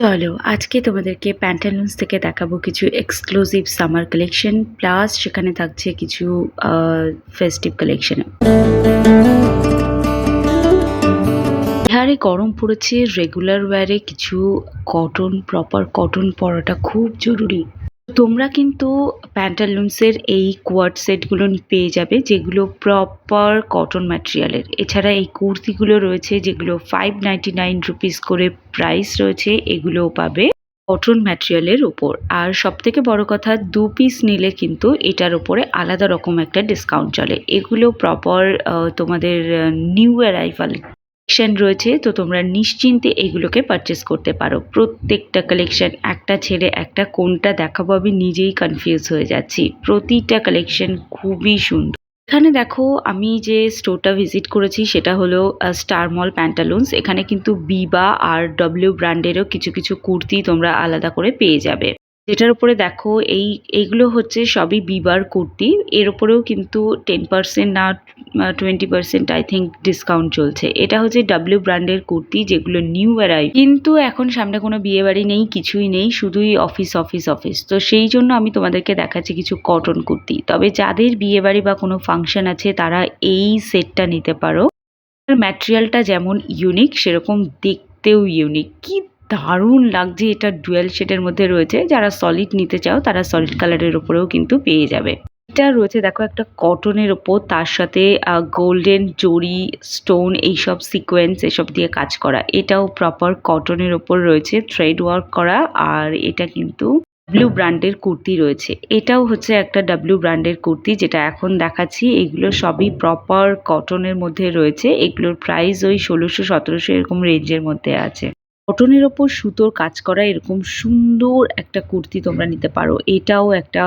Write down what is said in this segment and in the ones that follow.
চলো আজকে তোমাদেরকে প্যান্টালুন্স থেকে দেখাবো কিছু এক্সক্লুসিভ সামার কালেকশন প্লাস সেখানে থাকছে কিছু ফেস্টিভ কালেকশন। বিহারে গরম পড়েছে, রেগুলার ওয়্যারে কিছু প্রপার কটন পরাটা খুব জরুরি। তোমরা কিন্তু প্যান্টালুন্সের এই কোয়ার্ড সেটগুলো পেয়ে যাবে যেগুলো প্রপার কটন ম্যাটেরিয়ালের। এছাড়া এই কুর্তিগুলো রয়েছে যেগুলো 599 রুপিস করে প্রাইস রয়েছে, এগুলোও পাবে কটন ম্যাটেরিয়ালের ওপর। আর সব থেকে বড় কথা, 2 পিস নিলে কিন্তু এটার ওপরে আলাদা রকম একটা ডিসকাউন্ট চলে। এগুলো প্রপার তোমাদের নিউ অ্যারাইভাল কালেকশন রয়েছে, তো তোমরা নিশ্চিন্তে এগুলোকে পারচেস করতে পারো। প্রত্যেকটা কালেকশন একটা ছেড়ে একটা, কোনটা দেখাবো আমি নিজেই কনফিউজ হয়ে যাচ্ছি। প্রতিটা কালেকশন খুবই সুন্দর। এখানে দেখো, আমি যে স্টোরটা ভিজিট করেছি সেটা হলো স্টার মল প্যান্টালুন্স। এখানে কিন্তু বিবা আর ডব্লিউ ব্র্যান্ডেরও কিছু কিছু কুর্তি তোমরা আলাদা করে পেয়ে যাবে। যেটার উপরে দেখো এইগুলো হচ্ছে সবই বিবার কুর্তি। এর উপরেও কিন্তু 10% না 20% আই থিঙ্ক ডিসকাউন্ট চলছে। এটা হচ্ছে ডব্লিউ ব্র্যান্ডের কুর্তি যেগুলো নিউ অ্যারাইভ, কিন্তু এখন সামনে কোনো বিয়ে বাড়ি নেই, কিছুই নেই, শুধুই অফিস অফিস অফিস। তো সেই জন্য আমি তোমাদেরকে দেখাচ্ছি কিছু কটন কুর্তি। তবে যাদের বিয়ে বাড়ি বা কোনো ফাংশন আছে তারা এই সেটটা নিতে পারো। ম্যাটেরিয়ালটা যেমন ইউনিক সেরকম দেখতেও ইউনিক। কি দারুণ লাগছে! এটা ডুয়েল শেডের মধ্যে রয়েছে। যারা সলিড নিতে চাও তারা সলিড কালারের ওপরেও কিন্তু পেয়ে যাবে। এটা রয়েছে দেখো একটা কটনের ওপর, তার সাথে গোল্ডেন জরি স্টোন এইসব সিকোয়েন্স এসব দিয়ে কাজ করা। এটাও প্রপার কটনের ওপর রয়েছে, থ্রেড ওয়ার্ক করা। আর এটা কিন্তু ডব্লিউ ব্র্যান্ডের কুর্তি রয়েছে। এটাও হচ্ছে একটা ডব্লিউ ব্র্যান্ডের কুর্তি যেটা এখন দেখাচ্ছি। এগুলো সবই প্রপার কটনের মধ্যে রয়েছে। এগুলোর প্রাইস ওই 1600-1700 এরকম রেঞ্জের মধ্যে আছে। কটনের ওপর সুতোর কাজ করা এরকম সুন্দর একটা কুর্তি তোমরা নিতে পারো। এটাও একটা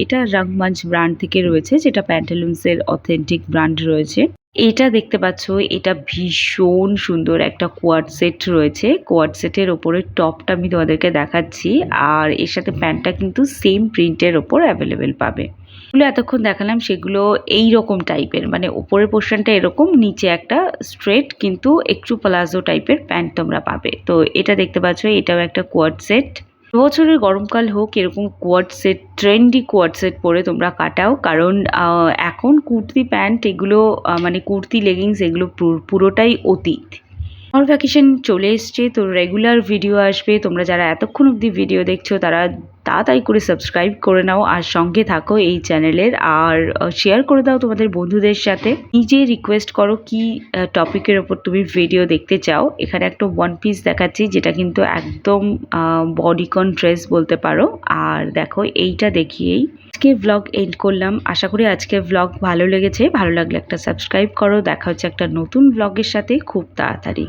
এটা রংমঞ্চ ব্র্যান্ড থেকে রয়েছে, যেটা প্যান্টালুন্সের অথেন্টিক ব্র্যান্ড রয়েছে। এটা দেখতে পাচ্ছ, এটা ভীষণ সুন্দর একটা কোয়ার্ড সেট রয়েছে। কোয়ার্ড সেটের ওপরে টপটা আমি তোমাদেরকে দেখাচ্ছি, আর এর সাথে প্যান্টটা কিন্তু সেম প্রিন্টের ওপর অ্যাভেলেবেল পাবে। যেগুলো এতক্ষণ দেখালাম সেগুলো এই রকম টাইপের, মানে উপরের পোর্শনটা এরকম, নিচে একটা স্ট্রেট কিন্তু একটু প্লাজো টাইপের প্যান্ট তোমরা পাবে। তো এটা দেখতে পাচ্ছ, এটাও একটা কোয়ার্ড সেট। বছরের গরমকাল হোক, এরকম কোয়ার্ড সেট, ট্রেন্ডি কোয়ার্ড সেট পরে তোমরা কাটাও। কারণ এখন কুর্তি প্যান্ট এগুলো মানে কুর্তি লেগিংস এগুলো পুরোটাই অতীত। সামার ভ্যাকেশন চলে এসছে, তো রেগুলার ভিডিও আসবে। তোমরা যারা এতক্ষণ অবধি ভিডিও দেখছো তারা তাড়াতাড়ি করে সাবস্ক্রাইব করে নাও আর সঙ্গে থাকো এই চ্যানেলের। আর শেয়ার করে দাও তোমাদের বন্ধুদের সাথে। নিজে রিকোয়েস্ট করো কি টপিকের ওপর তুমি ভিডিও দেখতে চাও। এখানে একটা ওয়ান পিস দেখাচ্ছি যেটা কিন্তু একদম বডিকন ড্রেস বলতে পারো। আর দেখো এইটা দেখিয়েই আজকে ভ্লগ এন্ড করলাম। আশা করি আজকের ভ্লগ ভালো লেগেছে। ভালো লাগলে একটা সাবস্ক্রাইব করো। দেখা হচ্ছে একটা নতুন ভ্লগের সাথে খুব তাড়াতাড়ি।